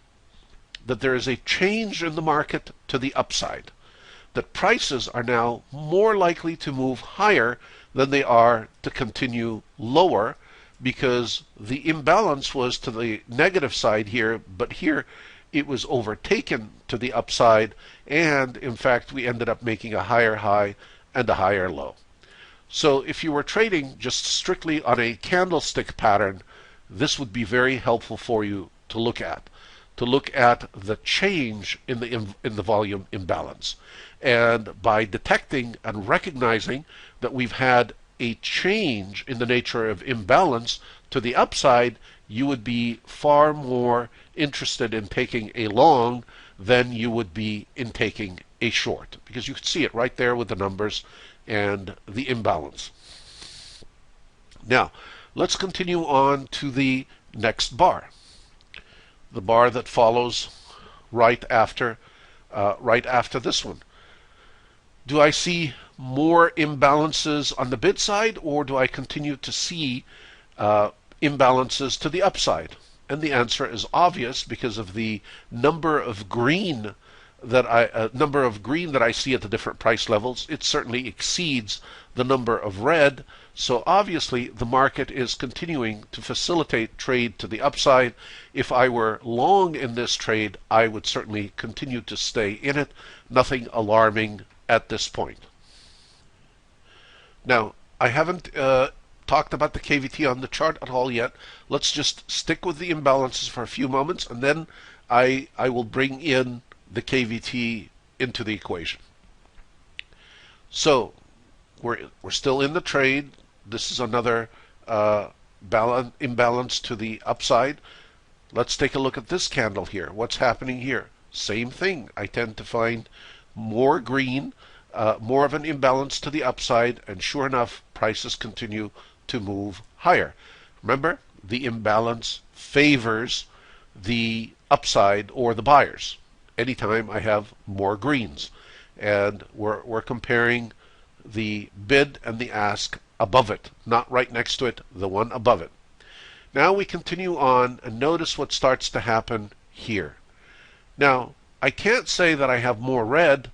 that there is a change in the market to the upside, that prices are now more likely to move higher than they are to continue lower, because the imbalance was to the negative side here, but here it was overtaken to the upside, and in fact we ended up making a higher high and a higher low. So if you were trading just strictly on a candlestick pattern, this would be very helpful for you to look at the change in the volume imbalance. And by detecting and recognizing that we've had a change in the nature of imbalance to the upside, you would be far more interested in taking a long than you would be in taking a short, because you can see it right there with the numbers and the imbalance. Now, let's continue on to the next bar, the bar that follows right after this one. Do I see more imbalances on the bid side, or do I continue to see imbalances to the upside? And the answer is obvious because of the number of green number of green that I see at the different price levels, it certainly exceeds the number of red. So obviously the market is continuing to facilitate trade to the upside. If I were long in this trade, I would certainly continue to stay in it. Nothing alarming at this point. Now, I haven't talked about the KVT on the chart at all yet. Let's just stick with the imbalances for a few moments, and then I will bring in the KVT into the equation. So we're still in the trade. This is another imbalance to the upside. Let's take a look at this candle here. What's happening here? Same thing. I tend to find more green, more of an imbalance to the upside, and sure enough, prices continue to move higher. Remember, the imbalance favors the upside or the buyers anytime I have more greens. And we're comparing the bid and the ask above it, not right next to it, the one above it. Now we continue on and notice what starts to happen here. Now, I can't say that I have more red,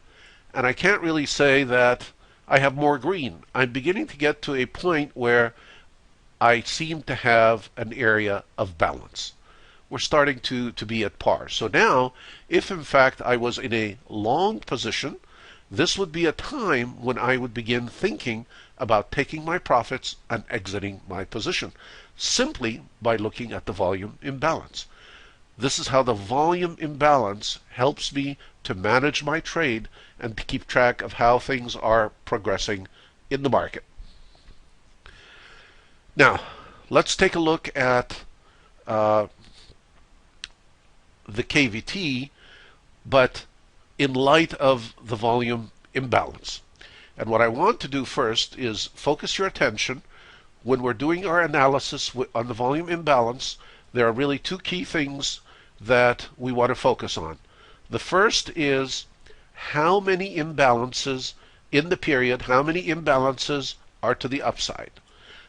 and I can't really say that I have more green. I'm beginning to get to a point where I seem to have an area of balance. We're starting to be at par. So now, if in fact I was in a long position, this would be a time when I would begin thinking about taking my profits and exiting my position, simply by looking at the volume imbalance. This is how the volume imbalance helps me to manage my trade and to keep track of how things are progressing in the market. Now, let's take a look at the KVT, but in light of the volume imbalance. And what I want to do first is focus your attention. When we're doing our analysis on the volume imbalance, there are really two key things that we want to focus on. The first is how many imbalances in the period, how many imbalances are to the upside,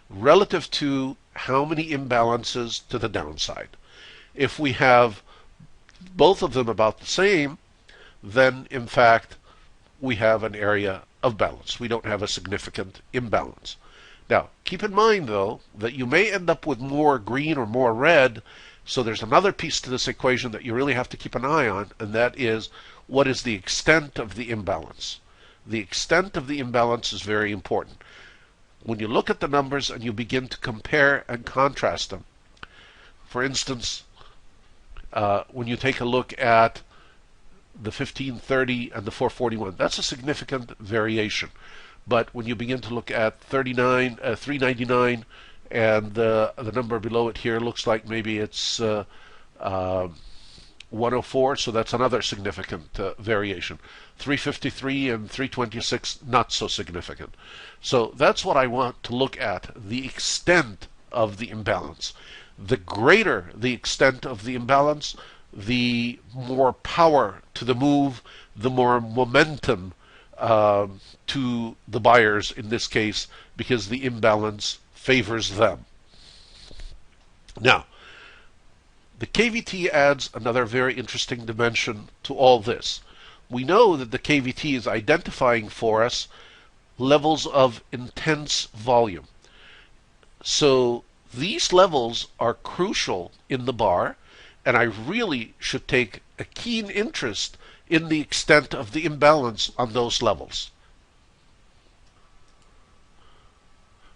relative to how many imbalances to the downside. If we have both of them about the same, then in fact we have an area of balance. We don't have a significant imbalance. Now, keep in mind though that you may end up with more green or more red, so there's another piece to this equation that you really have to keep an eye on, and that is what is the extent of the imbalance. The extent of the imbalance is very important. When you look at the numbers and you begin to compare and contrast them, for instance, when you take a look at the 1530 and the 441, that's a significant variation. But when you begin to look at 399 and the number below it here looks like maybe it's 104, so that's another significant variation. 353 and 326, not so significant. So that's what I want to look at, the extent of the imbalance. The greater the extent of the imbalance, the more power to the move, the more momentum to the buyers in this case, because the imbalance favors them. Now, the KVT adds another very interesting dimension to all this. We know that the KVT is identifying for us levels of intense volume. So these levels are crucial in the bar, and I really should take a keen interest in the extent of the imbalance on those levels.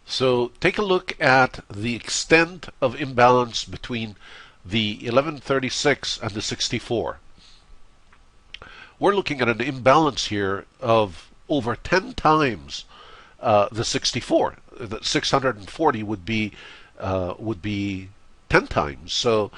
So take a look at the extent of imbalance between the 1136 and the 64. We're looking at an imbalance here of over 10 times the 64. The 640 would be 10 times. So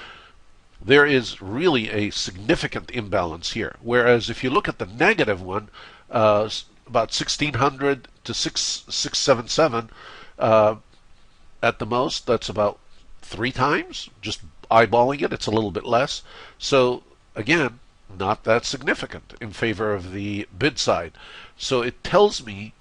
there is really a significant imbalance here. Whereas if you look at the negative one, about 1600 to 677 at the most, that's about 3 times. Just eyeballing it, it's a little bit less. So again, not that significant in favor of the bid side. So it tells me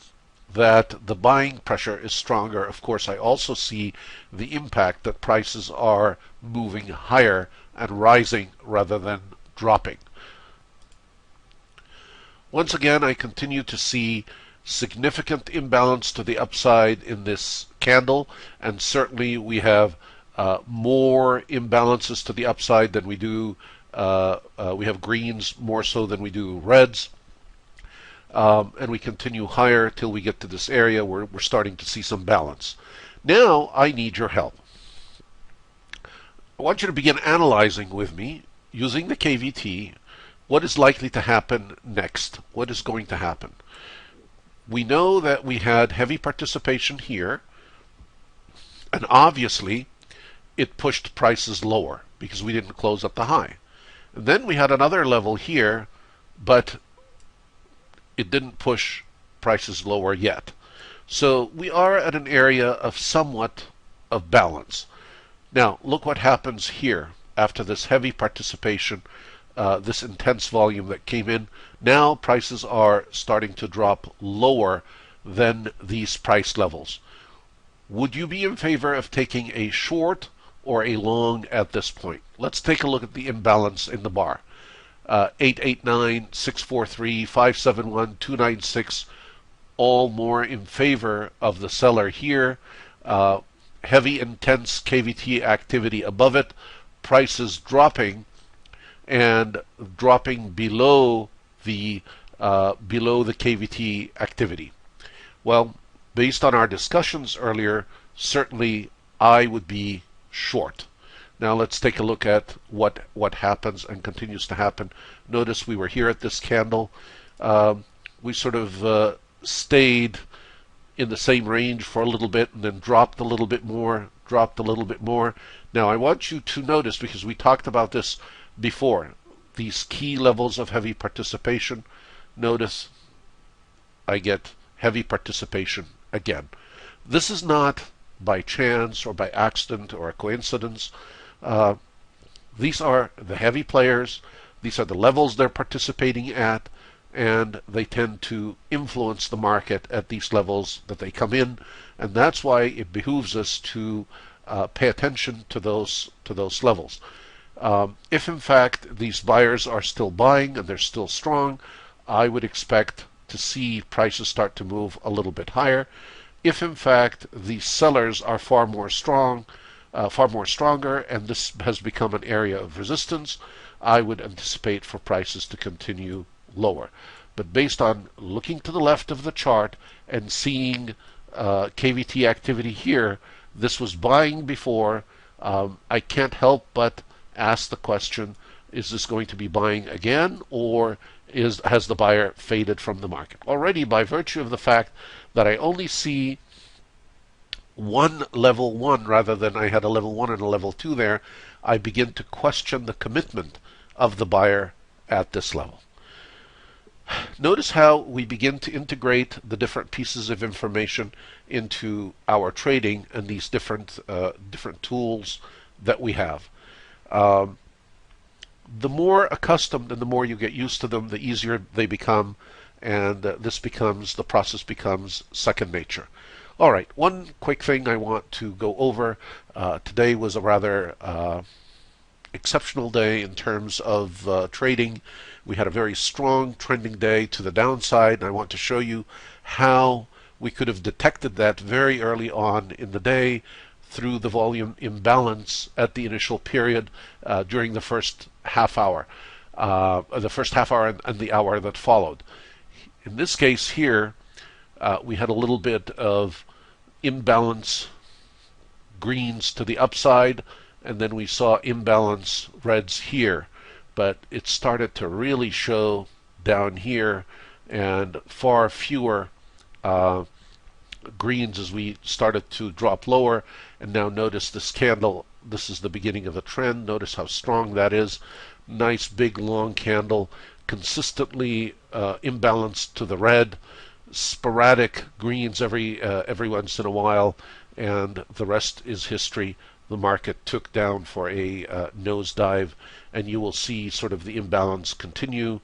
that the buying pressure is stronger. Of course, I also see the impact that prices are moving higher and rising rather than dropping. Once again, I continue to see significant imbalance to the upside in this candle, and certainly we have more imbalances to the upside than we do. We have greens more so than we do reds. And we continue higher till we get to this area where we're starting to see some balance. Now I need your help. I want you to begin analyzing with me using the KVT what is likely to happen next. What is going to happen? We know that we had heavy participation here, and obviously it pushed prices lower because we didn't close at the high. And then we had another level here, but it didn't push prices lower yet. So we are at an area of somewhat of balance. Now look what happens here after this heavy participation, this intense volume that came in. Now prices are starting to drop lower than these price levels. Would you be in favor of taking a short or a long at this point? Let's take a look at the imbalance in the bar. 889, 643, 571, 296, all more in favor of the seller here. Heavy, intense KVT activity above it, prices dropping and dropping below the KVT activity. Well, based on our discussions earlier, certainly I would be short. Now let's take a look at what happens and continues to happen. Notice we were here at this candle. We sort of stayed in the same range for a little bit and then dropped a little bit more, dropped a little bit more. Now I want you to notice, because we talked about this before, these key levels of heavy participation. Notice I get heavy participation again. This is not by chance or by accident or a coincidence. These are the heavy players. These are the levels they're participating at, and they tend to influence the market at these levels that they come in, and that's why it behooves us to pay attention to those levels. If in fact these buyers are still buying and they're still strong, I would expect to see prices start to move a little bit higher. If in fact the sellers are far more stronger, and this has become an area of resistance, I would anticipate for prices to continue lower. But based on looking to the left of the chart and seeing KVT activity here, this was buying before. I can't help but ask the question, is this going to be buying again, or has the buyer faded from the market? Already, by virtue of the fact that I only see one level 1 rather than I had a level 1 and a level 2 there, I begin to question the commitment of the buyer at this level. Notice how we begin to integrate the different pieces of information into our trading and these different tools that we have. The more accustomed and the more you get used to them, the easier they become, and the process becomes second nature. All right, one quick thing I want to go over. Today was a rather exceptional day in terms of trading. We had a very strong trending day to the downside, and I want to show you how we could have detected that very early on in the day through the volume imbalance at the initial period during the first half hour, and the hour that followed. In this case here, we had a little bit of imbalance greens to the upside, and then we saw imbalance reds here, but it started to really show down here and far fewer greens as we started to drop lower. And now notice this candle, this is the beginning of a trend. Notice how strong that is. Nice big long candle, consistently imbalanced to the red, sporadic greens every once in a while, and the rest is history. The market took down for a nosedive, and you will see sort of the imbalance continue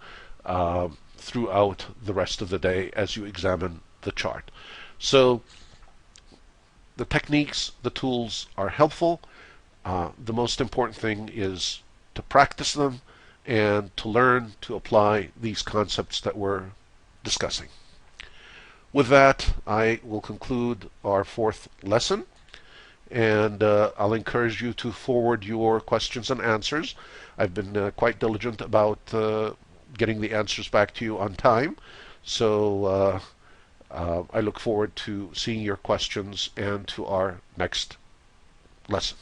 throughout the rest of the day as you examine the chart. So the techniques, the tools are helpful. The most important thing is to practice them and to learn to apply these concepts that we're discussing. With that, I will conclude our fourth lesson, and I'll encourage you to forward your questions and answers. I've been quite diligent about getting the answers back to you on time, so I look forward to seeing your questions and to our next lesson.